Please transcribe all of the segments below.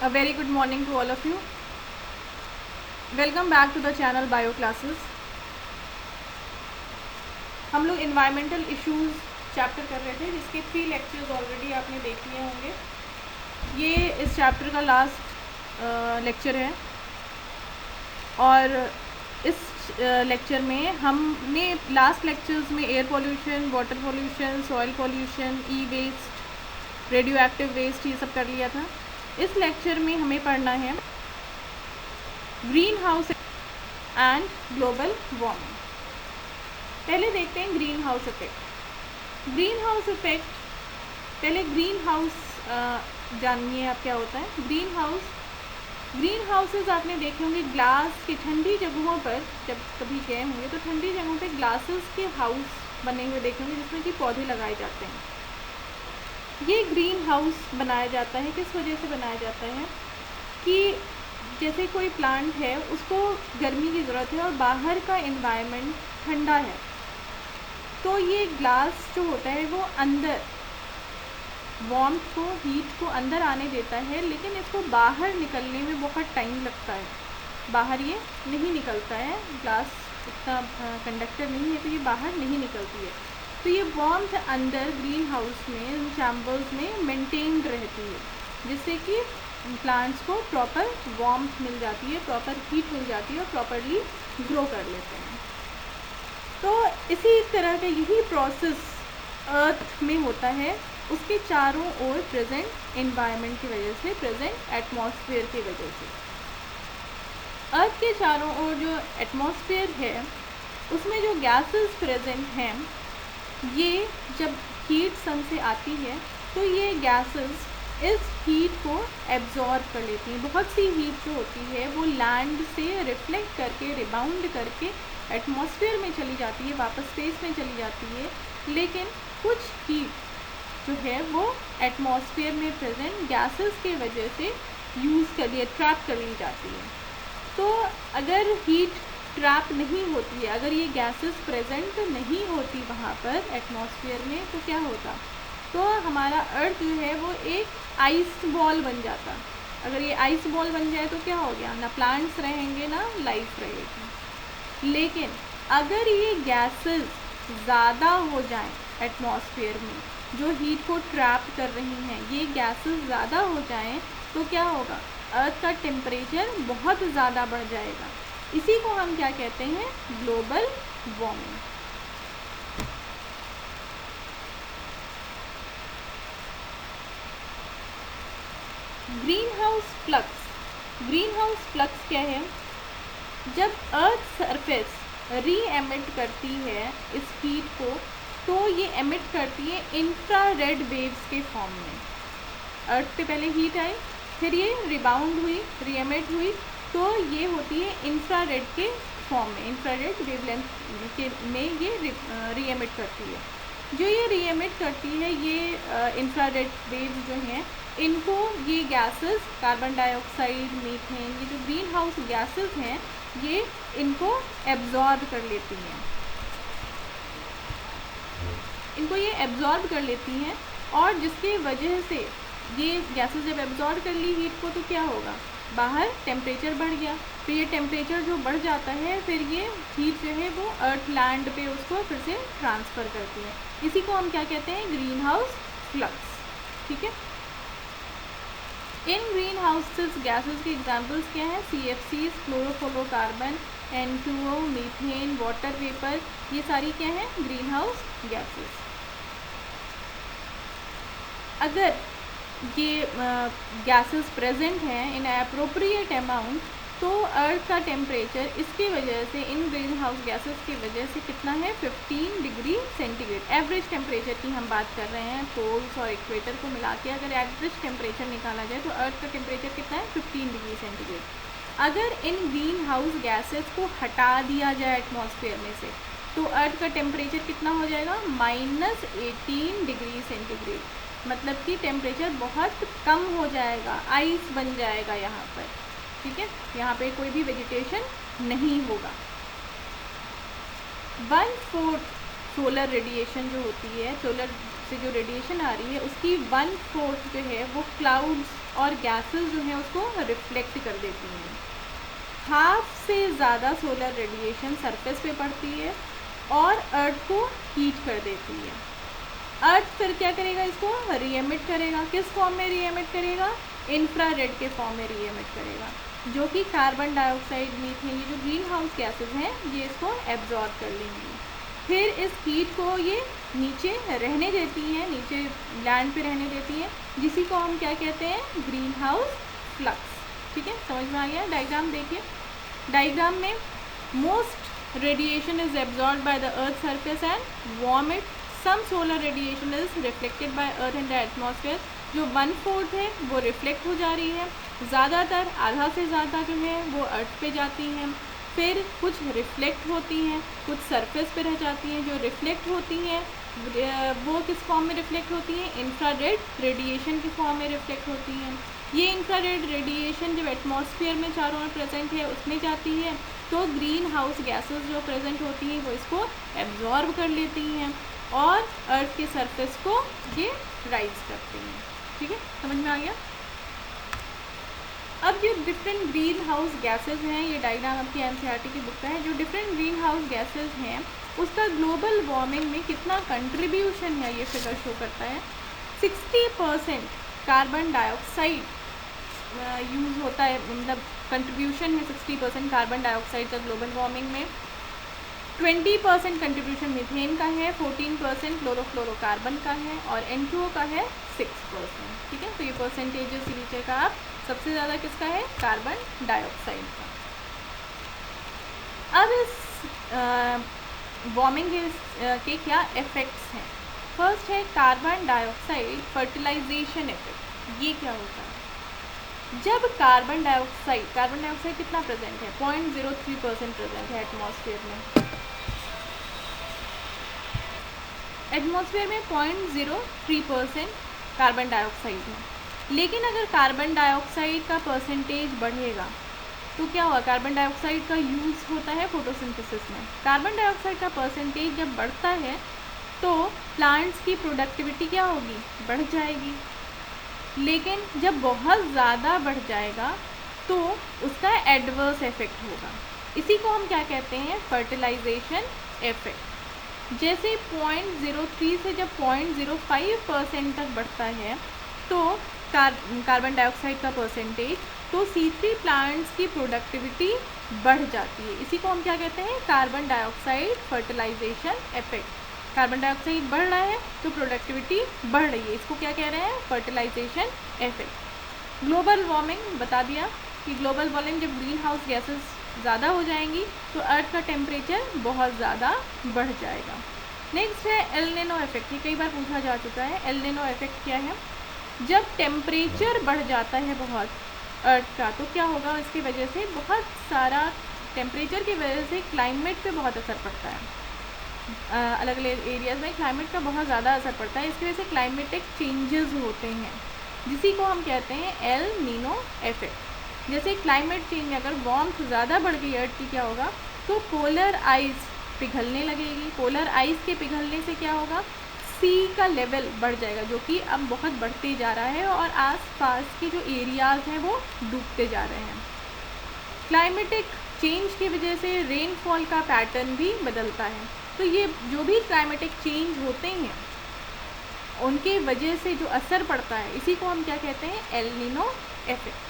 A very good morning to all of you. Welcome back to the channel Bio Classes. हम लोग environmental issues chapter कर रहे थे जिसके 3 लेक्चर्स ऑलरेडी आपने देख लिए होंगे। ये इस चैप्टर का लास्ट लेक्चर है और इस लेक्चर में हमने लास्ट लेक्चर्स में air pollution, water pollution, soil pollution, e waste, radioactive waste ये सब कर लिया था। इस लेक्चर में हमें पढ़ना है green house and global warming. पहले देखते हैं green house effect. Green house effect, पहले ग्रीन हाउस जानिए आप क्या होता है। ग्रीन हाउसेस आपने देखे होंगे ग्लास की ठंडी जगहों पर, जब कभी गए होंगे तो ठंडी जगहों पे ग्लासेस के हाउस बने हुए देखे होंगे जिसमें कि पौधे लगाए जाते हैं। ये ग्रीन हाउस बनाया जाता है, किस वजह से बनाया जाता है कि जैसे कोई प्लांट है उसको गर्मी की ज़रूरत है और बाहर का एनवायरनमेंट ठंडा है, तो ये ग्लास जो होता है वो अंदर वार्मथ को, हीट को अंदर आने देता है, लेकिन इसको बाहर निकलने में बहुत टाइम लगता है। बाहर ये नहीं निकलता है, ग्लास इतना कंडक्टर नहीं है तो ये बाहर नहीं निकलती है। तो ये वार्मथ अंदर ग्रीन हाउस में, चैम्बर्स में मेंटेन्ड रहती है, जिससे कि प्लांट्स को प्रॉपर वार्मथ मिल जाती है, प्रॉपर हीट मिल जाती है और प्रॉपरली ग्रो कर लेते हैं। तो इसी तरह का यही प्रोसेस अर्थ में होता है, उसके चारों ओर प्रेजेंट एनवायरनमेंट की वजह से, प्रेजेंट एटमॉस्फेयर की वजह से। अर्थ के चारों ओर जो एटमॉस्फेयर है उसमें जो गैसेस प्रेजेंट हैं, ये जब हीट सन से आती है तो ये गैसेस इस हीट को एब्जॉर्ब कर लेती हैं। बहुत सी हीट जो होती है वो लैंड से रिफ्लेक्ट करके, रिबाउंड करके एटमॉस्फेयर में चली जाती है, वापस स्पेस में चली जाती है, लेकिन कुछ हीट जो है वो एटमॉस्फेयर में प्रेजेंट गैसेस के वजह से यूज़ कर लिया, ट्रैप कर ली जाती है। तो अगर हीट ट्रैप नहीं होती है, अगर ये गैसेस प्रेजेंट नहीं होती वहाँ पर एटमॉस्फेयर में, तो क्या होता, तो हमारा अर्थ जो है वो एक आइस बॉल बन जाता। अगर ये आइस बॉल बन जाए तो क्या हो गया, ना प्लांट्स रहेंगे ना लाइफ रहेगी। लेकिन अगर ये गैसेस ज़्यादा हो जाएं एटमॉस्फेयर में, जो हीट को ट्रैप कर रही हैं, ये गैसेस ज़्यादा हो जाएं तो क्या होगा, अर्थ का टेम्परेचर बहुत ज़्यादा बढ़ जाएगा। इसी को हम क्या कहते हैं, global warming. Green house flux. Green house flux क्या है, जब अर्थ सरफेस री एमिट करती है इस हीट को, तो ये एमिट करती है इंफ्रारेड वेव्स के फॉर्म में। अर्थ पे पहले हीट आई, फिर ये रिबाउंड हुई, री एमिट हुई, तो ये होती है इंफ्रारेड के फॉर्म में, इंफ्रारेड वेवलेंथ के में ये री एमिट करती है। जो ये री एमिट करती है, ये इंफ्रारेड वेव्स जो हैं, इनको ये गैसेस, कार्बन डाइऑक्साइड, मीथेन, ये जो ग्रीन हाउस गैसेस हैं, ये इनको एब्जॉर्ब कर लेती हैं, इनको ये एब्जॉर्ब कर लेती हैं। और जिसकी वजह से ये गैसेस जब एब्जॉर्ब कर ली हीट को, तो क्या होगा, बाहर टेम्परेचर बढ़ गया। तो ये टेम्परेचर जो बढ़ जाता है, फिर ये हीट जो है वो अर्थ लैंड पे उसको फिर से ट्रांसफ़र करती है। इसी को हम क्या कहते हैं, ग्रीन हाउस फ्लक्स। ठीक है। इन ग्रीन हाउसेस गैसेस के एग्जांपल्स क्या हैं, CFCs, chlorofluorocarbon, N2O, methane, water vapour, ये सारी क्या हैं, ग्रीन हाउस गैसेस। अगर ये गैसेस प्रेजेंट हैं इन अप्रोप्रिएट अमाउंट, तो अर्थ का टेम्परेचर इसकी वजह से, इन ग्रीन हाउस गैसेस की वजह से कितना है, 15 डिग्री सेंटीग्रेड। एवरेज टेम्परेचर की हम बात कर रहे हैं, पोल्स और इक्वेटर को मिला के अगर एवरेज टेम्परेचर निकाला जाए तो अर्थ का टेम्परेचर कितना है, 15 डिग्री सेंटीग्रेड। अगर इन ग्रीन हाउस गैसेस को हटा दिया जाए एटमॉस्फेयर में से, तो अर्थ का टेम्परेचर कितना हो जाएगा, -18 डिग्री सेंटीग्रेड। मतलब कि टेम्परेचर बहुत कम हो जाएगा, आइस बन जाएगा यहाँ पर। ठीक है, यहाँ पे कोई भी वेजिटेशन नहीं होगा। 1/4 सोलर रेडिएशन जो होती है, सोलर से जो रेडिएशन आ रही है उसकी 1/4 जो है वो क्लाउड्स और गैसेस जो हैं उसको रिफ्लेक्ट कर देती हैं। हाफ से ज़्यादा सोलर रेडिएशन सरफेस पे पड़ती है और अर्थ को हीट कर देती है। अर्थ फिर क्या करेगा, इसको रीएमिट करेगा। किस फॉर्म में रीएमिट करेगा? इंफ्रारेड के फॉर्म में रीएमिट करेगा, जो कि कार्बन डाइऑक्साइड, मीथेन, ये जो ग्रीन हाउस गैसेज हैं ये इसको एब्जॉर्ब कर लेंगी। फिर इस हीट को ये नीचे रहने देती हैं, नीचे लैंड पे रहने देती हैं, जिसी को हम क्या कहते हैं? Green house flux. ठीक है, समझ में आ गया? डायग्राम देखिए। डायग्राम में most radiation is absorb by the earth surface and warm it. Some solar radiation is reflected by earth in the atmosphere. जो 1/4 है वो रिफ्लेक्ट हो जा रही है, ज़्यादातर आधा से ज़्यादा जो है वो अर्थ पे जाती हैं। फिर कुछ रिफ्लेक्ट होती हैं, कुछ सरफेस पे रह जाती हैं। जो रिफ्लेक्ट होती हैं वो किस फॉर्म में रिफ्लेक्ट होती हैं? इंफ्रारेड रेडिएशन के फॉर्म में रिफ्लेक्ट होती हैं। ये इंफ्रारेड रेडिएशन जब एटमॉस्फेयर में चारों ओर प्रेजेंट है उसमें जाती है तो ग्रीन हाउस गैसेस जो प्रेजेंट होती हैं वो इसको एब्जॉर्ब कर लेती हैं और अर्थ के सरफेस को ये राइज करती हैं। ठीक है, समझ में आ गया? अब जो डिफरेंट ग्रीन हाउस गैसेज हैं, ये डायग्राम आपकी एनसीईआरटी की बुक का है। जो डिफरेंट ग्रीन हाउस गैसेज हैं उसका ग्लोबल वार्मिंग में कितना कंट्रीब्यूशन है ये फिगर शो करता है। 60% कार्बन डाइऑक्साइड यूज़ होता है, मतलब कंट्रीब्यूशन है 60% कार्बन डाइऑक्साइड का ग्लोबल वार्मिंग में। 20% कंट्रीब्यूशन मीथेन का है, 14% क्लोरोफ्लोरोकार्बन का है और N2O का है 6%। ठीक है, तो ये परसेंटेजेस नीचे का आप सबसे ज़्यादा किसका है? कार्बन डाइऑक्साइड का। अब इस वार्मिंग के क्या इफ़ेक्ट्स हैं? फर्स्ट है कार्बन डाइऑक्साइड फर्टिलाइजेशन इफेक्ट। ये क्या होता है? जब कार्बन डाइऑक्साइड कितना प्रेजेंट है? 0.03% प्रेजेंट है एटमॉस्फेयर में। एटमॉस्फेयर में 0.03% कार्बन डाइऑक्साइड है। लेकिन अगर कार्बन डाइऑक्साइड का परसेंटेज बढ़ेगा तो क्या होगा? कार्बन डाइऑक्साइड का यूज़ होता है फोटोसिंथेसिस में। कार्बन डाइऑक्साइड का परसेंटेज जब बढ़ता है तो प्लांट्स की प्रोडक्टिविटी क्या होगी? बढ़ जाएगी। लेकिन जब बहुत ज़्यादा बढ़ जाएगा तो उसका एडवर्स इफेक्ट होगा। इसी को हम क्या कहते हैं? Fertilisation effect. जैसे 0.03 से जब 0.05% तक बढ़ता है तो कार्बन डाइऑक्साइड का परसेंटेज, तो C3 प्लांट्स की प्रोडक्टिविटी बढ़ जाती है। इसी को हम क्या कहते हैं? Carbon dioxide fertilisation effect. Carbon dioxide बढ़ रहा है तो प्रोडक्टिविटी बढ़ रही है, इसको क्या कह रहे हैं? Fertilisation effect. ग्लोबल वार्मिंग बता दिया कि ग्लोबल वार्मिंग जब ग्रीन हाउस गैसेस ज़्यादा हो जाएंगी तो अर्थ का टेम्परेचर बहुत ज़्यादा बढ़ जाएगा। नेक्स्ट है एल नीनो इफेक्ट। ये कई बार पूछा जा चुका है। एल नीनो इफेक्ट क्या है? जब टेम्परेचर बढ़ जाता है बहुत अर्थ का तो क्या होगा? इसकी वजह से बहुत सारा टेम्परेचर की वजह से क्लाइमेट पे बहुत असर पड़ता है। अलग अलग एरियाज़ में क्लाइमेट का बहुत ज़्यादा असर पड़ता है। इसकी वजह से क्लाइमेटिक चेंजेस होते हैं, जिसी को हम कहते हैं एल नीनो इफेक्ट। जैसे क्लाइमेट चेंज, अगर वार्मथ ज़्यादा बढ़ गई अर्थ की, क्या होगा? तो पोलर आइस पिघलने लगेगी। पोलर आइस के पिघलने से क्या होगा? सी का लेवल बढ़ जाएगा, जो कि अब बहुत बढ़ते जा रहा है और आसपास के जो एरियाज़ हैं वो डूबते जा रहे हैं। क्लाइमेटिक चेंज की वजह से रेनफॉल का पैटर्न भी बदलता है। तो ये जो भी क्लाइमेटिक चेंज होते हैं उनके वजह से जो असर पड़ता है, इसी को हम क्या कहते हैं? El Nino effect.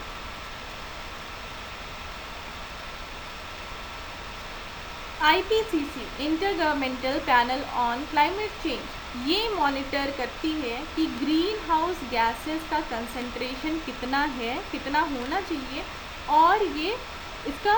IPCC intergovernmental panel on climate change ये मॉनिटर करती है कि ग्रीन हाउस गैसेस का कंसंट्रेशन कितना है, कितना होना चाहिए और ये इसका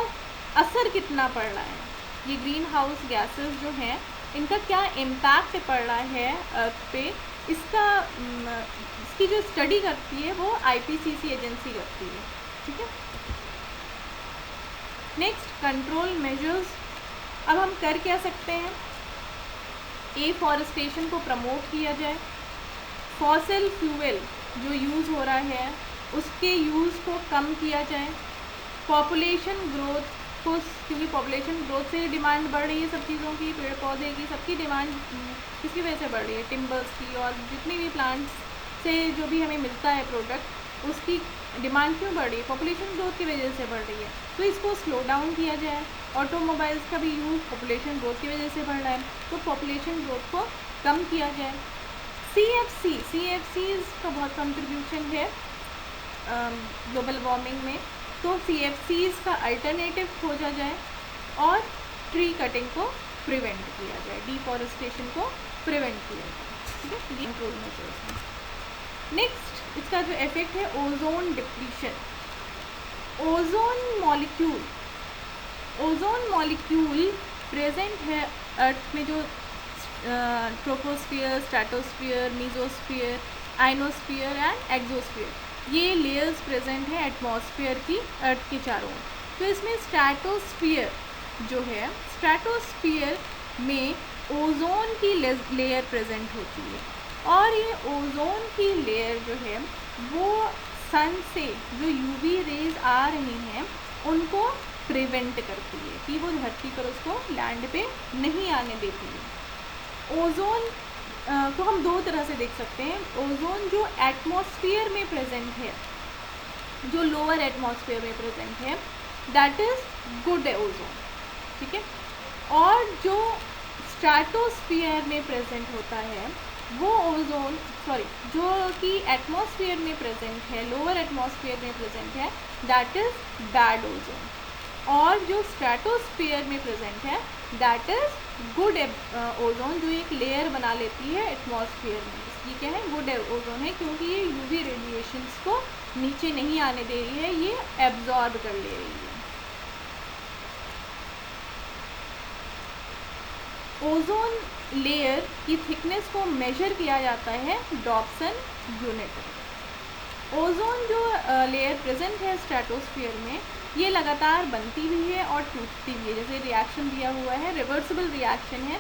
असर कितना पड़ रहा है। ये ग्रीन हाउस गैसेस जो हैं इनका क्या इम्पैक्ट पड़ रहा है अर्थ पे, इसकी जो स्टडी करती है वो IPCC एजेंसी करती है। ठीक है। Next, control measures. अब हम कर क्या सकते हैं? एफॉरेस्टेशन को प्रमोट किया जाए, फॉसिल फ्यूल जो यूज़ हो रहा है उसके यूज़ को कम किया जाए, पॉपुलेशन ग्रोथ ऑफकोर्स क्योंकि पॉपुलेशन ग्रोथ से डिमांड बढ़ रही है सब चीज़ों की, पेड़ पौधे की, सबकी डिमांड किसकी वजह से बढ़ रही है, टिम्बर्स की, और जितनी भी प्लांट्स से जो भी हमें मिलता है प्रोडक्ट, उसकी डिमांड क्यों बढ़ रही है, पॉपुलेशन ग्रोथ की वजह से बढ़ रही है। तो इसको स्लो डाउन किया जाए। ऑटोमोबाइल्स का भी यूज़ पॉपुलेशन ग्रोथ की वजह से बढ़ रहा है, तो पॉपुलेशन ग्रोथ को कम किया जाए। CFCs का बहुत कंट्रीब्यूशन है ग्लोबल वार्मिंग में, तो CFCs का अल्टरनेटिव खोजा जाए और ट्री कटिंग को प्रिवेंट किया जाए, डिफॉरेस्टेशन को प्रिवेंट किया जाए। ठीक है, ये कंट्रोल मेजर्स हैं। नेक्स्ट इसका जो इफेक्ट है ozone depletion. Ozone molecule present है अर्थ में, जो troposphere, stratosphere, mesosphere, ionosphere and exosphere, ये लेयर्स प्रेजेंट है एटमॉस्फेयर की अर्थ के चारों ओर। तो इसमें स्ट्रेटोस्फियर जो है, स्ट्रेटोस्फियर में ओजोन की लेयर प्रेजेंट होती है, और ये ओजोन की लेयर जो है वो सन से जो यूवी रेज आ रही हैं उनको प्रिवेंट करती है कि वो धरती पर उसको लैंड पे नहीं आने देती है। ओजोन को हम दो तरह से देख सकते हैं। ओजोन जो एटमॉस्फेयर में प्रेजेंट है, जो लोअर एटमॉस्फेयर में प्रेजेंट है, दैट इज गुड ओजोन, ठीक है। और जो स्ट्रेटोस्फियर में प्रेजेंट होता है वो ओजोन, जो कि एटमॉस्फेयर में प्रेजेंट है, लोअर एटमॉस्फेयर में प्रेजेंट है, दैट इज बैड ओजोन। और जो स्ट्रेटोस्फियर में प्रेजेंट है दैट इज गुड ओजोन, जो एक लेयर बना लेती है एटमॉस्फेयर में। ये क्या है, गुड ओजोन है, क्योंकि ये यूवी रेडिएशंस को नीचे नहीं आने दे रही है, ये एब्जॉर्ब कर ले रही है। ओजोन लेयर की थिकनेस को मेजर किया जाता है डॉप्सन यूनिट। ओजोन जो लेयर प्रेजेंट है स्ट्रेटोस्फियर में, ये लगातार बनती भी है और टूटती भी है। जैसे रिएक्शन दिया हुआ है, रिवर्सिबल रिएक्शन है।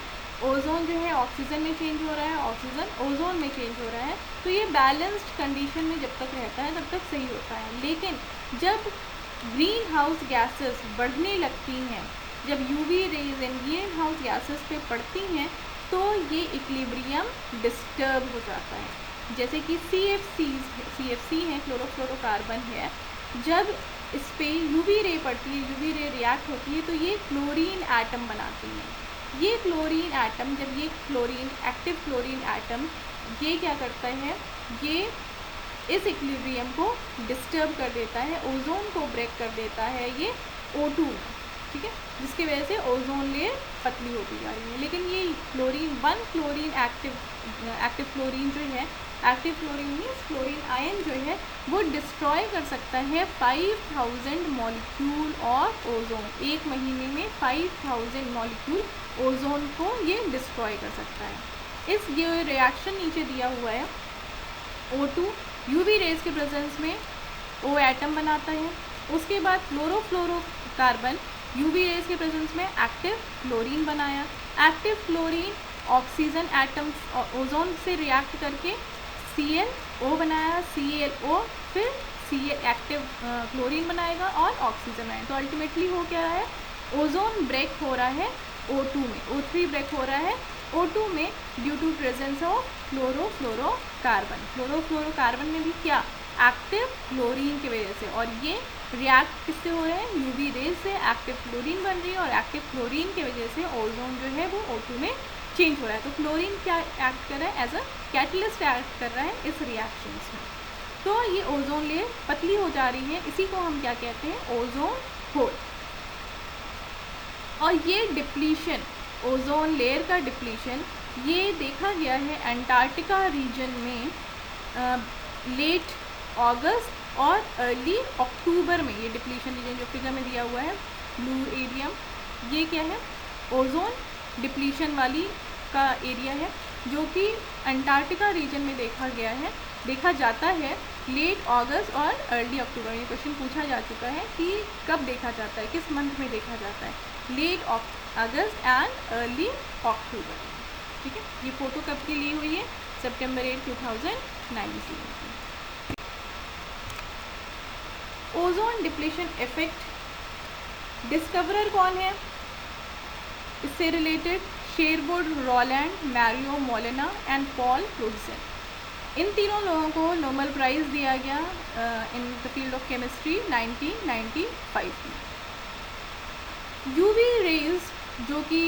ओजोन जो है ऑक्सीजन में चेंज हो रहा है, ऑक्सीजन ओजोन में चेंज हो रहा है। तो ये बैलेंस्ड कंडीशन में जब तक रहता है तब तक सही होता है। लेकिन जब ग्रीन हाउस गैसेस बढ़ने लगती हैं, जब UV rays and green house gases पे पड़ती हैं, तो ये इक्विलिब्रियम डिस्टर्ब हो जाता है। जैसे कि CFC है, क्लोरोफ्लोरोकार्बन है, जब इस पे यूवी रे पड़ती है, यूवी रे रिएक्ट होती है, तो ये क्लोरीन एटम बनाती हैं। ये क्लोरीन एटम, जब ये क्लोरीन, एक्टिव क्लोरीन एटम, ये क्या करता है, ये इस इक्विलिब्रियम को डिस्टर्ब कर देता है, ओजोन को ब्रेक कर देता है ये O2, ठीक है, जिसकी वजह से ओजोन लेयर पतली होती जा रही है। लेकिन ये क्लोरीन, एक्टिव क्लोरीन जो है, active chlorine means chlorine ion जो है, वो डिस्ट्रॉय कर सकता है 5000 मॉलिक्यूल ऑफ ओजोन। एक महीने में 5000 मॉलिक्यूल ओजोन को ये डिस्ट्रॉय कर सकता है। इस ये रिएक्शन नीचे दिया हुआ है, O2 यूवी रेज के प्रेजेंस में O एटम बनाता है। उसके बाद क्लोरोफ्लोरोकार्बन यूवी रेज के प्रेजेंस में एक्टिव क्लोरीन बनाया। Active chlorine oxygen atoms ozone से रिएक्ट करके ClO बनाया, ClO फिर एक्टिव क्लोरीन बनाएगा और ऑक्सीजन आएगा। तो अल्टीमेटली हो क्या रहा है, ओजोन ब्रेक हो रहा है O2 में, O3 ब्रेक हो रहा है O2 में due to presence of chlorofluorocarbon. Chlorofluorocarbon में भी क्या, एक्टिव क्लोरीन की वजह से, और ये रिएक्ट किससे हो रहे हैं, यूवी रेज से एक्टिव क्लोरीन बन रही है, और एक्टिव क्लोरीन की वजह से ओजोन जो है वो O2 में चेंज हो रहा है। तो क्लोरीन क्या एक्ट कर रहा है, एज अ कैटलिस्ट एक्ट कर रहा है इस रिएक्शन में। तो ये ओजोन लेयर पतली हो जा रही है, इसी को हम क्या कहते हैं, ओजोन होल। और ये डिप्लीशन, ओजोन लेयर का डिप्लीशन, ये देखा गया है अंटार्कटिका रीजन में लेट अगस्त और अर्ली अक्टूबर में। ये डिप्लीशन रीजन जो फिगर में दिया हुआ है, ब्लू एरिया, ये क्या है, ओजोन डिप्लीशन वाली का एरिया है, जो कि अंटार्कटिका रीजन में देखा जाता है लेट अगस्त और अर्ली अक्टूबर। ये क्वेश्चन पूछा जा चुका है कि कब देखा जाता है, किस मंथ में देखा जाता है, लेट अगस्त एंड अर्ली अक्टूबर, ठीक है। ये फोटो कब की ली हुई है, सितंबर 8, 2019 की। ओजोन डिप्लीशन इफेक्ट डिस्कवरर कौन है इससे related? Sherwood, Rowland, Mario Molina and Paul Crutzen. इन तीनों लोगों को नोबेल प्राइज़ दिया गया in the field of chemistry 1995 में। यूवी रेज जो कि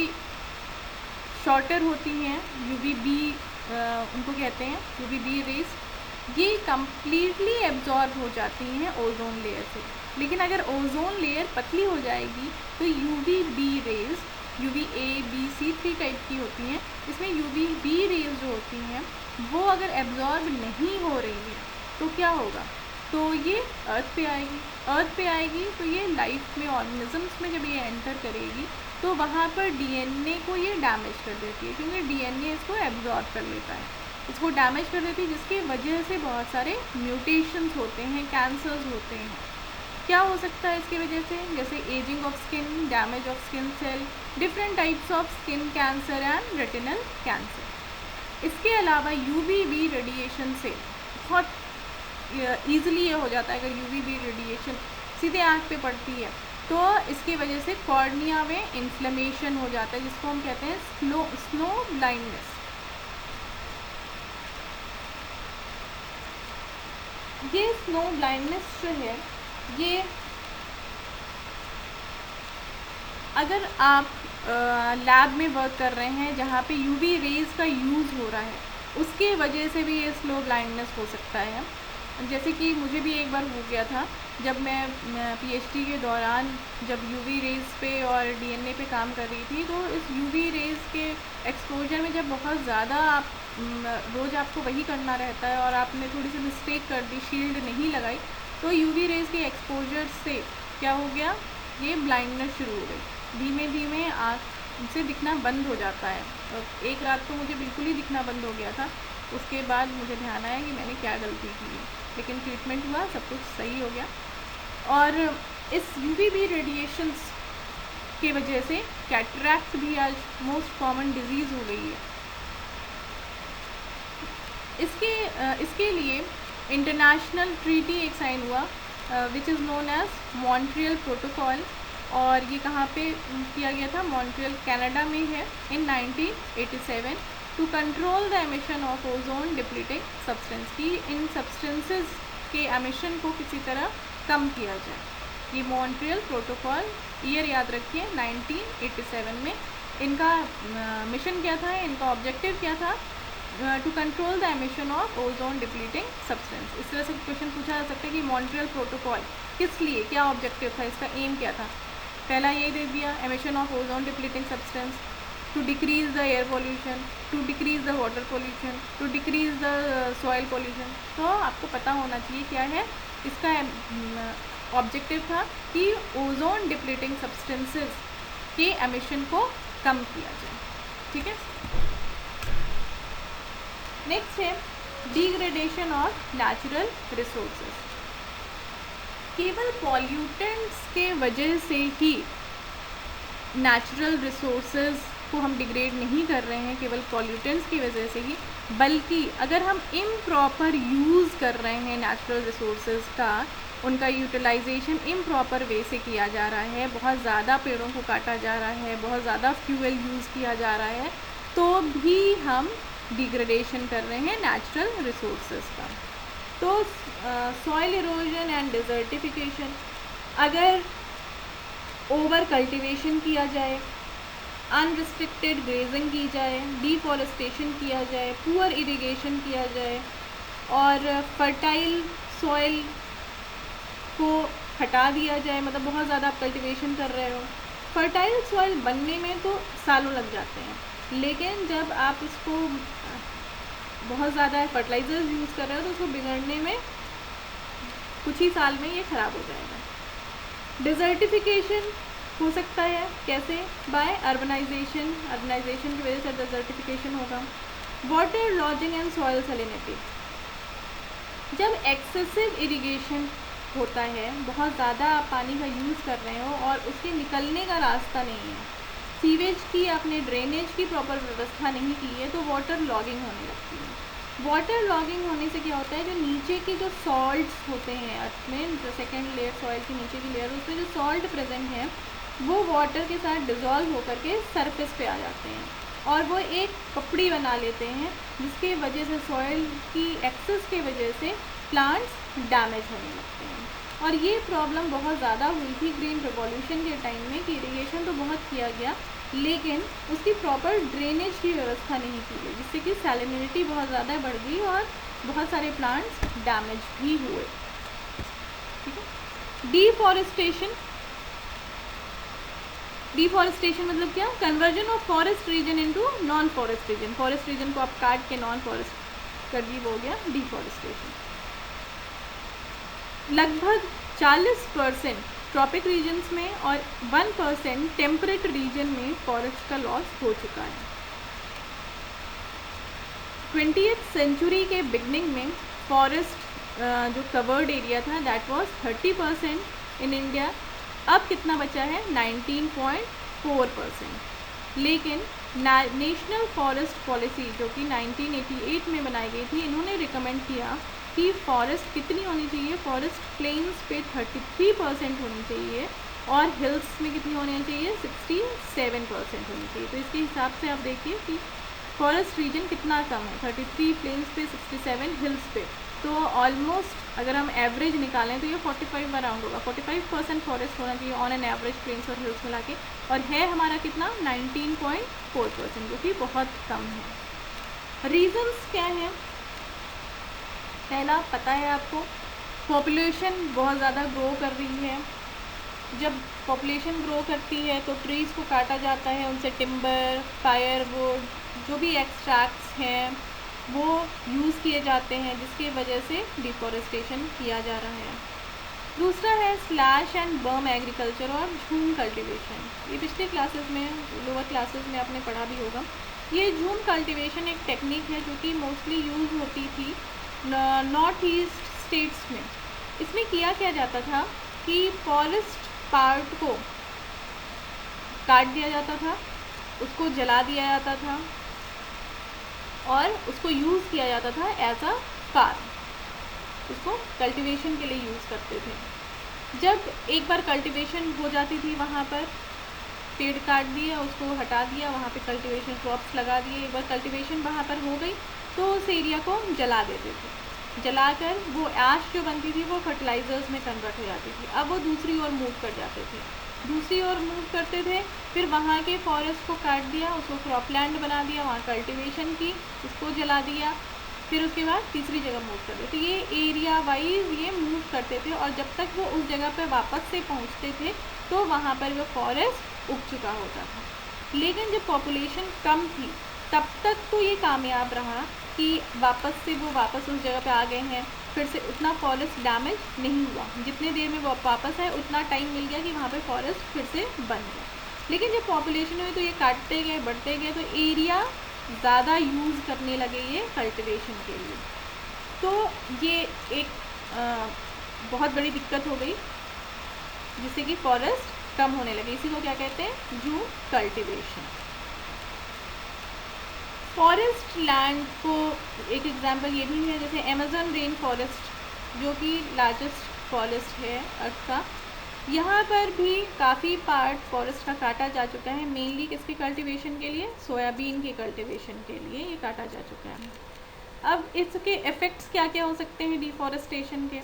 शॉर्टर होती हैं, यूवीबी उनको कहते हैं, यूवीबी रेज, ये कम्प्लीटली एब्जॉर्ब हो जाती हैं ओजोन लेयर से। लेकिन अगर ओजोन लेयर पतली हो जाएगी तो यूवीबी रेज, यूवीए, बी, सी 3 टाइप की होती हैं, इसमें यूवीबी रेज जो होती हैं वो अगर एब्जॉर्ब नहीं हो रही है तो क्या होगा? तो ये अर्थ पे आएगी। अर्थ पे आएगी तो ये लाइफ में, ऑर्गेनिजम्स में जब ये एंटर करेगी तो वहाँ पर डीएनए को ये डैमेज कर देती है, क्योंकि डीएनए इसको एब्जॉर्ब कर लेता है, इसको डैमेज कर देती है, जिसकी वजह से बहुत सारे म्यूटेशंस होते हैं, कैंसर्स होते हैं। क्या हो सकता है इसकी वजह से? जैसे ageing of skin, damage of skin cell, different types of skin cancer and retinal cancer. इसके अलावा यूवीबी रेडिएशन से बहुत ईजिली ये हो जाता है, अगर यूवीबी रेडिएशन सीधे आँख पे पड़ती है तो इसकी वजह से कॉर्निया में इन्फ्लेमेशन हो जाता है, जिसको हम कहते हैं स्नो ब्लाइंडनेस। ये स्नो ब्लाइंडनेस जो है, ये अगर आप लैब में वर्क कर रहे हैं जहाँ पे यूवी रेज का यूज़ हो रहा है, उसके वजह से भी ये स्लो ब्लाइंडनेस हो सकता है। जैसे कि मुझे भी एक बार हो गया था, जब मैं पीएचडी के दौरान जब यूवी रेज पे और डीएनए पे काम कर रही थी, तो इस यूवी रेज के एक्सपोजर में जब बहुत ज़्यादा आप रोज़ आपको वही करना रहता है और आपने थोड़ी सी मिस्टेक कर दी, शील्ड नहीं लगाई, तो यूवी रेज के एक्सपोजर से क्या हो गया, ये ब्लाइंडनेस शुरू हो गई। धीमे धीमे आँख से दिखना बंद हो जाता है। और एक रात तो मुझे बिल्कुल ही दिखना बंद हो गया था। उसके बाद मुझे ध्यान आया कि मैंने क्या गलती की है, लेकिन ट्रीटमेंट हुआ, सब कुछ सही हो गया। और इस यूवीबी रेडिएशंस की वजह से कैटरैक्ट भी आज मोस्ट कॉमन डिजीज़ हो गई है। इसके लिए इंटरनेशनल ट्रीटी एक साइन हुआ which is known as Montreal protocol, और ये कहाँ पे किया गया था? मॉन्ट्रियल कनाडा में है, in 1987, to control the emission of ozone depleting substance, की इन सब्सटेंसेस के एमिशन को किसी तरह कम किया जाए। ये मॉन्ट्रियल प्रोटोकॉल, ईयर याद रखिए 1987 में। इनका मिशन क्या था, इनका ऑब्जेक्टिव क्या था? To control the emission of ozone depleting substance. इस तरह से क्वेश्चन पूछा जा सकता है कि मॉन्ट्रियल प्रोटोकॉल किस लिए, क्या ऑब्जेक्टिव था, इसका एम क्या था? पहला यही दे दिया, emission of ozone depleting substance, to decrease the air pollution, to decrease the water pollution, to decrease the soil pollution. तो आपको पता होना चाहिए क्या है इसका ऑब्जेक्टिव था, कि ओजोन डिप्लीटिंग सब्सटेंसेस के एमिशन को कम किया जाए। ठीक है, नेक्स्ट है डिग्रेडेशन ऑफ नेचुरल रिसोर्सेज। केवल पॉल्यूटेंट्स के वजह से ही नेचुरल रिसोर्सेज को हम डिग्रेड नहीं कर रहे हैं, केवल पॉल्यूटेंट्स की वजह से ही, बल्कि अगर हम इम्प्रॉपर यूज़ कर रहे हैं नेचुरल रिसोर्सेज का, उनका यूटिलाइजेशन इम्प्रॉपर वे से किया जा रहा है, बहुत ज़्यादा पेड़ों को काटा जा रहा है, बहुत ज़्यादा फ्यूल यूज़ किया जा रहा है, तो भी हम डिग्रेडेशन कर रहे हैं नेचुरल रिसोर्सेज का। तो सॉइल इरोजन एंड डिजर्टिफिकेशन, अगर ओवर कल्टिवेशन किया जाए, अनरिस्ट्रिक्टेड ग्रेजिंग की जाए, डिफॉरेस्टेशन किया जाए, पुअर इरिगेशन किया जाए और फर्टाइल सॉइल को हटा दिया जाए, मतलब बहुत ज़्यादा आप कल्टिवेशन कर रहे हो, फर्टाइल सॉइल बनने में तो सालों लग जाते हैं, लेकिन जब आप इसको बहुत ज़्यादा फर्टिलाइजर्स यूज़ कर रहे हो तो उसको बिगड़ने में कुछ ही साल में ये ख़राब हो जाएगा। डिजर्टिफिकेशन हो सकता है कैसे? बाय अर्बनाइजेशन, अर्बनाइजेशन की वजह से डिजर्टिफिकेशन होगा। Water lodging and soil salinity, जब एक्सेसिव इरिगेशन होता है, बहुत ज़्यादा आप पानी का यूज़ कर रहे हो और उसके निकलने का रास्ता नहीं है, सीवेज की आपने ड्रेनेज की प्रॉपर व्यवस्था नहीं की है, तो वाटर लॉगिंग होने लगती है। वाटर लॉगिंग होने से क्या होता है, जो नीचे के जो सॉल्ट्स होते हैं अर्थ में, जो सेकेंड लेयर सॉइल के नीचे की लेयर, उसमें जो सॉल्ट प्रेजेंट है वो वाटर के साथ डिज़ोल्व होकर के सरफेस पे आ जाते हैं और वो एक पपड़ी बना लेते हैं, जिसके वजह से सॉइल की एक्सेस की वजह से प्लांट्स डैमेज होने लगते हैं। और ये प्रॉब्लम बहुत ज़्यादा हुई थी ग्रीन रिवॉल्यूशन के टाइम में कि इरिगेशन तो बहुत किया गया लेकिन उसकी प्रॉपर ड्रेनेज की व्यवस्था नहीं की गई, जिससे कि सैलिनिटी बहुत ज़्यादा बढ़ गई और बहुत सारे प्लांट्स डैमेज भी हुए। ठीक है। डिफॉरेस्टेशन मतलब क्या? Conversion of forest region into non forest region. Forest region को आप काट के नॉन फॉरेस्ट कर दी, वो हो गया डिफॉरेस्टेशन। लगभग 40% ट्रॉपिक रीजन्स में और 1% टेम्परेट रीजन में फॉरेस्ट का लॉस हो चुका है। 20th सेंचुरी के बिगनिंग में फॉरेस्ट जो कवर्ड एरिया था दैट वाज 30% इन इंडिया। अब कितना बचा है? 19.4%। लेकिन नेशनल फॉरेस्ट पॉलिसी जो कि 1988 में बनाई गई थी, इन्होंने रिकमेंड किया कि फॉरेस्ट कितनी होनी चाहिए? फॉरेस्ट प्लेन्स पे 33% होनी चाहिए और हिल्स में कितनी होनी चाहिए? 67% होनी चाहिए। तो इसके हिसाब से आप देखिए कि फॉरेस्ट रीजन कितना कम है, 33 प्लेन्स पे, 67 हिल्स पे। तो ऑलमोस्ट अगर हम एवरेज निकालें तो ये 45 अराउंड होगा। 45% फॉरेस्ट होना चाहिए ऑन एन एवरेज प्लेन्स और हिल्स मिला के, और है हमारा कितना? 19.4%, जो कि बहुत कम है। रीजन्स क्या हैं? पहला पता है आपको, पॉपुलेशन बहुत ज़्यादा ग्रो कर रही है। जब पॉपुलेशन ग्रो करती है तो ट्रीज़ को काटा जाता है, उनसे टिम्बर, फायरवुड, जो भी एक्सट्रैक्ट्स हैं वो यूज़ किए जाते हैं, जिसकी वजह से डिफॉरेस्टेशन किया जा रहा है। दूसरा है स्लैश एंड बर्म एग्रीकल्चर और झूम कल्टीवेशन। ये पिछले क्लासेस में, लोअर क्लासेस में आपने पढ़ा भी होगा। ये झूम कल्टीवेशन एक टेक्निक है जो कि मोस्टली यूज़ होती थी नॉर्थ ईस्ट स्टेट्स में। इसमें किया क्या जाता था कि फॉरेस्ट पार्ट को काट दिया जाता था, उसको जला दिया जाता था और उसको यूज़ किया जाता था एज अ फार्म। उसको कल्टीवेशन के लिए यूज़ करते थे। जब एक बार कल्टीवेशन हो जाती थी, वहाँ पर पेड़ काट दिया, उसको हटा दिया, वहाँ पे कल्टीवेशन क्रॉप्स लगा दिए। एक बार कल्टीवेशन वहाँ पर हो गई तो उस एरिया को जला देते थे। जलाकर वो ऐश जो बनती थी वो फर्टिलाइज़र्स में कन्वर्ट हो जाती थी। अब वो दूसरी ओर मूव कर जाते थे, दूसरी ओर मूव करते थे। फिर वहाँ के फॉरेस्ट को काट दिया, उसको क्रॉपलैंड बना दिया, वहाँ कल्टीवेशन की, उसको जला दिया, फिर उसके बाद तीसरी जगह मूव कर देते। तो ये एरिया वाइज ये मूव करते थे और जब तक वो उस जगह पर वापस से पहुँचते थे तो वहाँ पर वो फॉरेस्ट उग चुका होता था। लेकिन जब पॉपुलेशन कम थी तब तक तो ये कामयाब रहा कि वो वापस उस जगह पे आ गए हैं, फिर से उतना फॉरेस्ट डैमेज नहीं हुआ। जितने देर में वो वापस आए उतना टाइम मिल गया कि वहाँ पे फॉरेस्ट फिर से बन गया। लेकिन जब पॉपुलेशन हुई तो ये काटते गए, बढ़ते गए, तो एरिया ज़्यादा यूज़ करने लगे ये कल्टिवेशन के लिए। तो ये एक बहुत बड़ी दिक्कत हो गई, जिससे कि फॉरेस्ट कम होने लगे। इसी को क्या कहते हैं? झूम कल्टिवेशन। फॉरेस्ट लैंड को एक एग्जांपल ये भी है, जैसे अमेज़न रेन फॉरेस्ट जो कि लार्जेस्ट फॉरेस्ट है अर्थ का, यहाँ पर भी काफ़ी पार्ट फॉरेस्ट का काटा जा चुका है। मेनली किसके कल्टीवेशन के लिए? सोयाबीन के कल्टीवेशन के लिए ये काटा जा चुका है। अब इसके इफ़ेक्ट्स क्या क्या हो सकते हैं डिफॉरेस्टेशन के?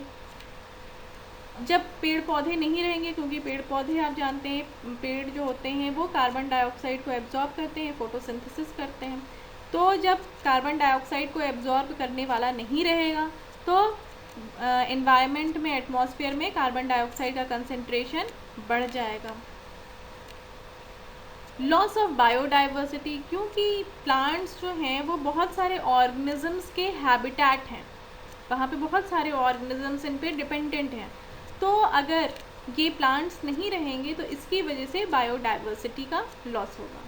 जब पेड़ पौधे नहीं रहेंगे, क्योंकि पेड़ पौधे आप जानते हैं पेड़ जो होते हैं वो कार्बन डाइऑक्साइड को एब्जॉर्ब करते हैं, फोटोसिंथेसिस करते हैं। तो जब कार्बन डाइऑक्साइड को एब्जॉर्ब करने वाला नहीं रहेगा तो एनवायरनमेंट में, एटमॉस्फेयर में कार्बन डाइऑक्साइड का कंसंट्रेशन बढ़ जाएगा। लॉस ऑफ बायोडाइवर्सिटी, क्योंकि प्लांट्स जो हैं वो बहुत सारे ऑर्गेनिजम्स के हैबिटेट हैं, वहाँ पे बहुत सारे ऑर्गेनिजम्स इन पे डिपेंडेंट हैं। तो अगर ये प्लांट्स नहीं रहेंगे तो इसकी वजह से बायोडाइवर्सिटी का लॉस होगा।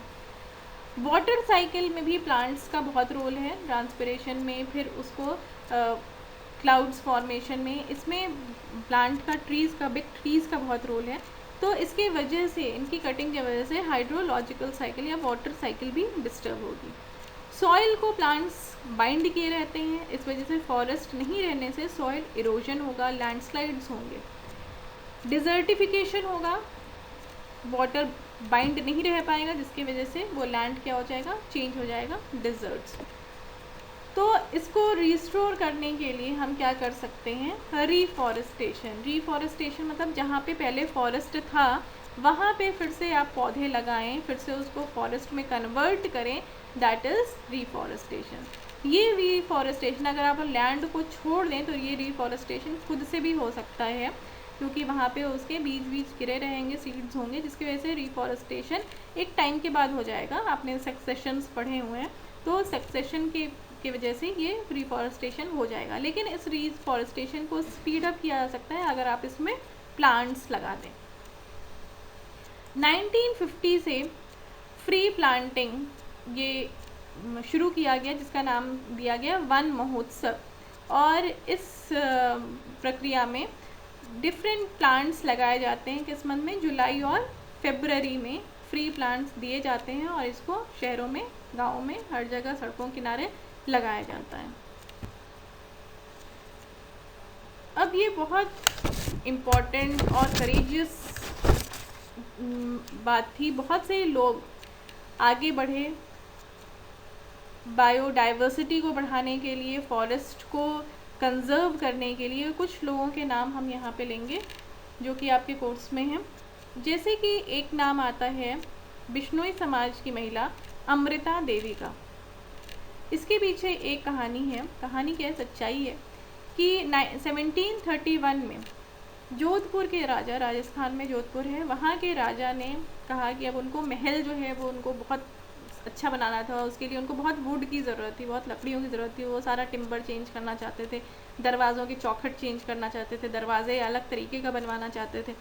वाटर साइकिल में भी प्लांट्स का बहुत रोल है, ट्रांसपिरेशन में, फिर उसको क्लाउड्स फॉर्मेशन में, इसमें प्लांट का, ट्रीज़ का, बिग ट्रीज़ का बहुत रोल है। तो इसके वजह से, इनकी कटिंग की वजह से हाइड्रोलॉजिकल साइकिल या वाटर साइकिल भी डिस्टर्ब होगी। सॉइल को प्लांट्स बाइंड किए रहते हैं, इस वजह से फॉरेस्ट नहीं रहने से सॉइल इरोजन होगा, लैंडस्लाइड्स होंगे, डिज़र्टिफिकेशन होगा, वाटर बाइंड नहीं रह पाएगा, जिसकी वजह से वो लैंड क्या हो जाएगा, चेंज हो जाएगा डिजर्ट्स। तो इसको रिस्टोर करने के लिए हम क्या कर सकते हैं, रीफॉरेस्टेशन। रीफॉरेस्टेशन मतलब जहाँ पे पहले फॉरेस्ट था वहाँ पे फिर से आप पौधे लगाएं, फिर से उसको फॉरेस्ट में कन्वर्ट करें, दैट इज़ रीफॉरेस्टेशन। ये रीफॉरेस्टेशन अगर आप लैंड को छोड़ दें तो ये रीफॉरेस्टेशन खुद से भी हो सकता है, क्योंकि वहाँ पे उसके बीज गिरे रहेंगे, सीड्स होंगे, जिसकी वजह से रीफॉरेस्टेशन एक टाइम के बाद हो जाएगा। आपने सक्सेशंस पढ़े हुए हैं, तो सक्सेशन की वजह से ये रिफॉरेस्टेशन हो जाएगा। लेकिन इस रिफॉरेस्टेशन को स्पीड अप किया जा सकता है अगर आप इसमें प्लांट्स लगा दें। 1950 से फ्री प्लांटिंग ये शुरू किया गया, जिसका नाम दिया गया वन महोत्सव। और इस प्रक्रिया में डिफरेंट प्लांट्स लगाए जाते हैं। किस मंथ में, जुलाई और फरवरी में फ्री प्लांट्स दिए जाते हैं और इसको शहरों में, गाँव में, हर जगह सड़कों किनारे लगाया जाता है। अब ये बहुत इम्पॉर्टेंट और करेजियस बात थी। बहुत से लोग आगे बढ़े बायोडाइवर्सिटी को बढ़ाने के लिए, फॉरेस्ट को कंजर्व करने के लिए। कुछ लोगों के नाम हम यहाँ पे लेंगे जो कि आपके कोर्स में हैं। जैसे कि एक नाम आता है बिश्नोई समाज की महिला अमृता देवी का। इसके पीछे एक कहानी है। कहानी क्या है, सच्चाई है कि 1731 में जोधपुर के राजा, राजस्थान में जोधपुर है, वहाँ के राजा ने कहा कि अब उनको महल जो है वो उनको बहुत अच्छा बनाना था। उसके लिए उनको बहुत वुड की ज़रूरत थी, बहुत लकड़ियों की ज़रूरत थी। वो सारा टिम्बर चेंज करना चाहते थे, दरवाज़ों की चौखट चेंज करना चाहते थे, दरवाजे अलग तरीके का बनवाना चाहते थे।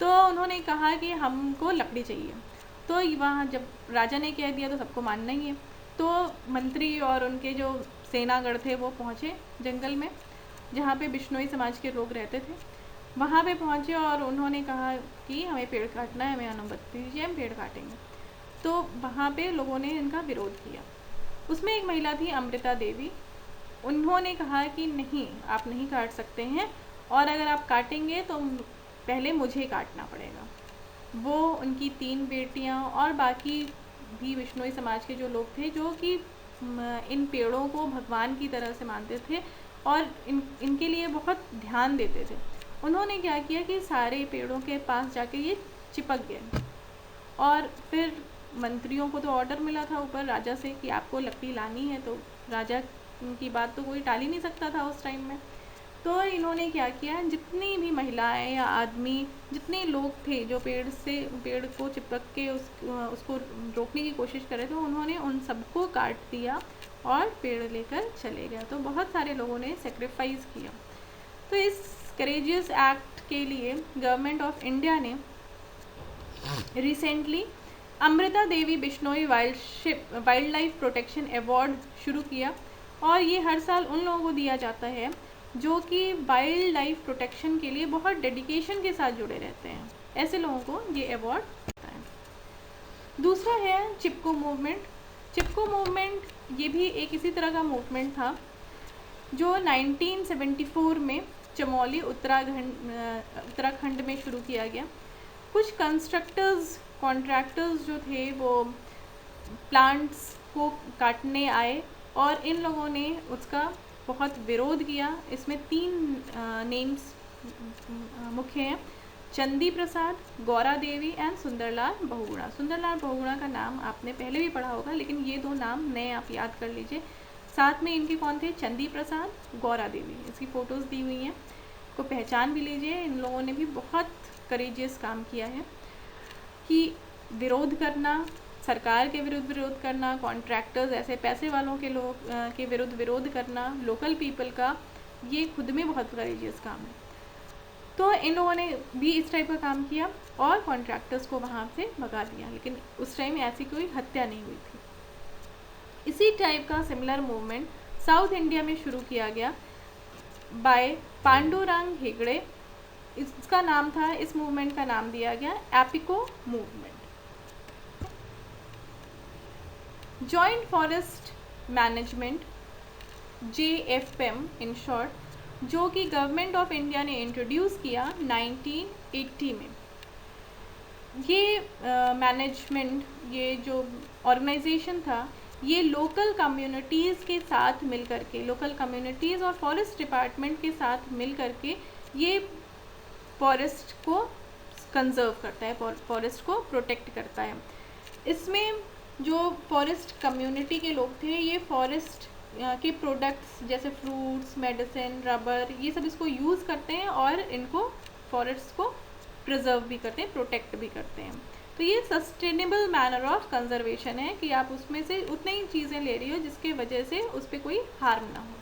तो उन्होंने कहा कि हमको लकड़ी चाहिए। तो वहाँ जब राजा ने कह दिया तो सबको मानना ही है। तो मंत्री और उनके जो सेनागढ़ थे वो पहुँचे जंगल में, जहाँ पे बिश्नोई समाज के लोग रहते थे। वहाँ पे पहुँचे और उन्होंने कहा कि हमें पेड़ काटना है, हमें अनुमति दीजिए, हम पेड़ काटेंगे। तो वहाँ पे लोगों ने इनका विरोध किया। उसमें एक महिला थी अमृता देवी। उन्होंने कहा कि नहीं, आप नहीं काट सकते हैं, और अगर आप काटेंगे तो पहले मुझे काटना पड़ेगा। वो, उनकी 3 बेटियाँ और बाकी भी बिश्नोई समाज के जो लोग थे, जो कि इन पेड़ों को भगवान की तरह से मानते थे और इनके लिए बहुत ध्यान देते थे। उन्होंने क्या किया कि सारे पेड़ों के पास जाके ये चिपक गए। और फिर मंत्रियों को तो ऑर्डर मिला था ऊपर राजा से कि आपको लकड़ी लानी है, तो राजा की बात तो कोई टाल ही नहीं सकता था उस टाइम में। तो इन्होंने क्या किया, जितनी भी महिलाएं या आदमी, जितने लोग थे जो पेड़ को चिपक के उसको रोकने की कोशिश कर रहे थे, उन्होंने उन सबको काट दिया और पेड़ लेकर चले गए। तो बहुत सारे लोगों ने सेक्रीफाइस किया। तो इस करेजियस एक्ट के लिए गवर्नमेंट ऑफ इंडिया ने recently Amrita Devi Bishnoi wildlife protection award शुरू किया। और ये हर साल उन लोगों को दिया जाता है जो कि वाइल्ड लाइफ प्रोटेक्शन के लिए बहुत डेडिकेशन के साथ जुड़े रहते हैं। ऐसे लोगों को ये अवार्ड मिलता है। दूसरा है चिपको मूवमेंट। चिपको मूवमेंट ये भी एक इसी तरह का मूवमेंट था जो 1974 में चमोली उत्तराखंड में शुरू किया गया। कुछ कॉन्ट्रैक्टर्स जो थे वो प्लांट्स को काटने आए और इन लोगों ने उसका बहुत विरोध किया। इसमें 3 नेम्स मुख्य हैं, चंदी प्रसाद, गौरा देवी एंड सुंदरलाल बहुगुणा। सुंदरलाल बहुगुणा का नाम आपने पहले भी पढ़ा होगा, लेकिन ये 2 नाम नए आप याद कर लीजिए। साथ में इनके कौन थे, चंदी प्रसाद, गौरा देवी। इसकी फ़ोटोज़ दी हुई हैं, को पहचान भी लीजिए। इन लोगों ने भी बहुत करेजियस काम किया है कि विरोध करना, सरकार के विरुद्ध विरोध करना, कॉन्ट्रैक्टर्स ऐसे पैसे वालों के लोग के विरुद्ध विरोध करना, लोकल पीपल का, ये खुद में बहुत करेजियस काम है। तो इन लोगों ने भी इस टाइप का काम किया और कॉन्ट्रैक्टर्स को वहाँ से भगा दिया, लेकिन उस टाइम ऐसी कोई हत्या नहीं हुई थी। इसी टाइप का सिमिलर मूवमेंट साउथ इंडिया में शुरू किया गया बाय पांडुरंग हेगड़े। इसका नाम था, इस मूवमेंट का नाम दिया गया Appiko movement. Joint forest management, JFM in short, जो कि गवर्नमेंट ऑफ इंडिया ने इंट्रोड्यूस किया 1980 में। ये मैनेजमेंट, ये जो ऑर्गेनाइजेशन था, ये लोकल कम्युनिटीज़ के साथ मिल करके, लोकल कम्युनिटीज़ और फॉरेस्ट डिपार्टमेंट के साथ मिल करके ये फॉरेस्ट को कंजर्व करता है, फॉरेस्ट को प्रोटेक्ट करता है। इसमें जो फॉरेस्ट कम्युनिटी के लोग थे, ये फॉरेस्ट के प्रोडक्ट्स जैसे फ्रूट्स, मेडिसिन, रबर, ये सब इसको यूज़ करते हैं और इनको फॉरेस्ट को प्रिजर्व भी करते हैं, प्रोटेक्ट भी करते हैं। तो ये सस्टेनेबल मैनर ऑफ कंजर्वेशन है कि आप उसमें से उतनी ही चीज़ें ले रही हो जिसके वजह से उस पर कोई हार्म ना हो।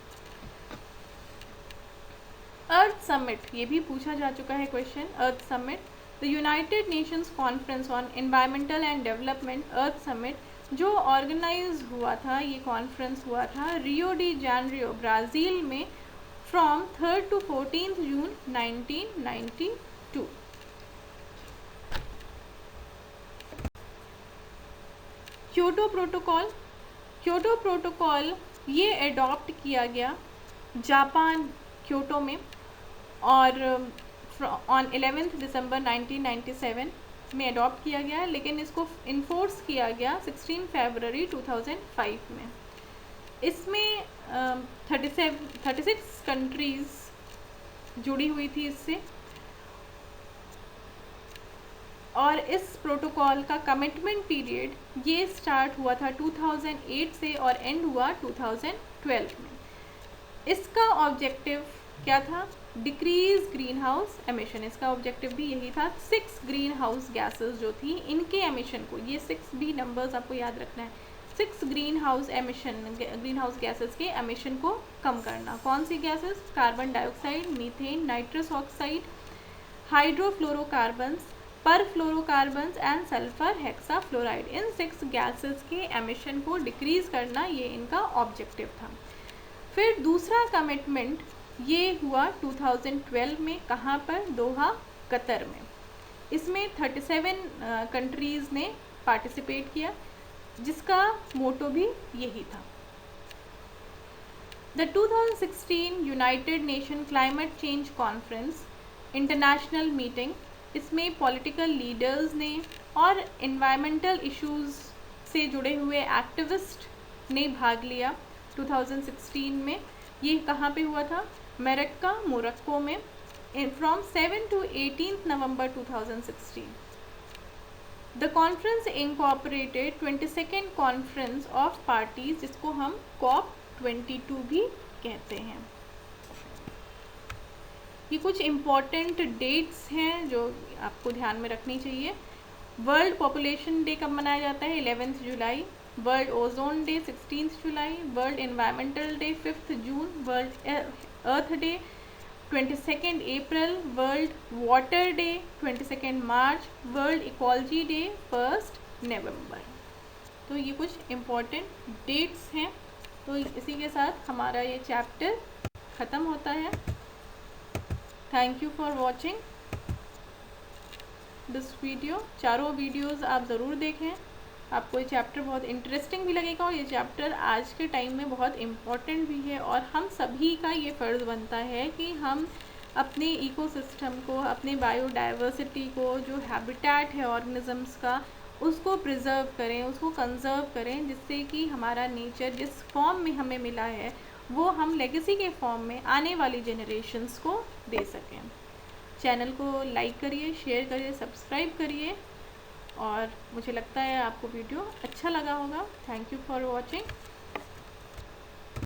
अर्थ समिट, ये भी पूछा जा चुका है question. Earth summit, the United Nations conference on environmental and development, earth summit, जो ऑर्गेनाइज हुआ था, ये कॉन्फ्रेंस हुआ था रियो डी जेनेरियो, ब्राज़ील में, from 3rd to 14th June 1992। Kyoto protocol, Kyoto protocol ये अडॉप्ट किया गया जापान, क्योटो में, और ऑन 11 दिसंबर 1997 में अडॉप्ट किया गया, लेकिन इसको इन्फोर्स किया गया 16 फरवरी 2005 में। इसमें 36 कंट्रीज़ जुड़ी हुई थी इससे, और इस प्रोटोकॉल का कमिटमेंट पीरियड ये स्टार्ट हुआ था 2008 से और एंड हुआ 2012 में। इसका ऑब्जेक्टिव क्या था? डिक्रीज ग्रीन हाउस एमिशन, इसका ऑब्जेक्टिव भी यही था। 6 ग्रीन हाउस गैसेस जो थी, इनके एमिशन को, ये 6 भी नंबर्स आपको याद रखना है, 6 greenhouse emission, greenhouse gases के एमिशन को कम करना। कौन सी gases? Carbon dioxide, methane, nitrous oxide, hydrofluorocarbons, perfluorocarbons and sulphur hexafluoride. इन 6 गैसेस के एमिशन को डिक्रीज करना, ये इनका ऑब्जेक्टिव था। फिर दूसरा कमिटमेंट ये हुआ 2012 में, कहाँ पर? दोहा, कतर में। इसमें 37 कंट्रीज़ ने पार्टिसिपेट किया, जिसका मोटो भी यही था। The 2016 United nation climate change conference international meeting, इसमें पॉलिटिकल लीडर्स ने और इन्वायरमेंटल इश्यूज़ से जुड़े हुए एक्टिविस्ट ने भाग लिया 2016 में। ये कहाँ पे हुआ था? मेरक्का, मोरक्को में, from 7 to 18 November 2016। The conference incorporated 22nd conference of parties, जिसको हम COP22 भी कहते हैं। ये कुछ इम्पॉर्टेंट डेट्स हैं जो आपको ध्यान में रखनी चाहिए। वर्ल्ड पॉपुलेशन डे कब मनाया जाता है? 11 जुलाई। वर्ल्ड ओजोन डे 16 जुलाई। वर्ल्ड एनवायरमेंटल डे 5 जून। वर्ल्ड अर्थ डे 22 अप्रैल। वर्ल्ड वाटर डे 22 मार्च। वर्ल्ड इकोलॉजी डे 1 नवंबर। तो ये कुछ इम्पॉर्टेंट डेट्स हैं। तो इसी के साथ हमारा ये चैप्टर ख़त्म होता है। Thank you for watching this video. चारों वीडियोज़ आप ज़रूर देखें, आपको ये चैप्टर बहुत इंटरेस्टिंग भी लगेगा, और ये चैप्टर आज के टाइम में बहुत इम्पॉर्टेंट भी है, और हम सभी का ये फ़र्ज़ बनता है कि हम अपने इकोसिस्टम को, अपने बायोडाइवर्सिटी को, जो हैबिटेट है ऑर्गेनिज़म्स का, उसको प्रिजर्व करें, उसको कंजर्व करें, जिससे कि हमारा नेचर जिस फॉर्म में हमें मिला है वो हम लेगेसी के फॉर्म में आने वाली जनरेशन्स को दे सकें। चैनल को लाइक करिए, शेयर करिए, सब्सक्राइब करिए, और मुझे लगता है आपको वीडियो अच्छा लगा होगा। Thank you for watching.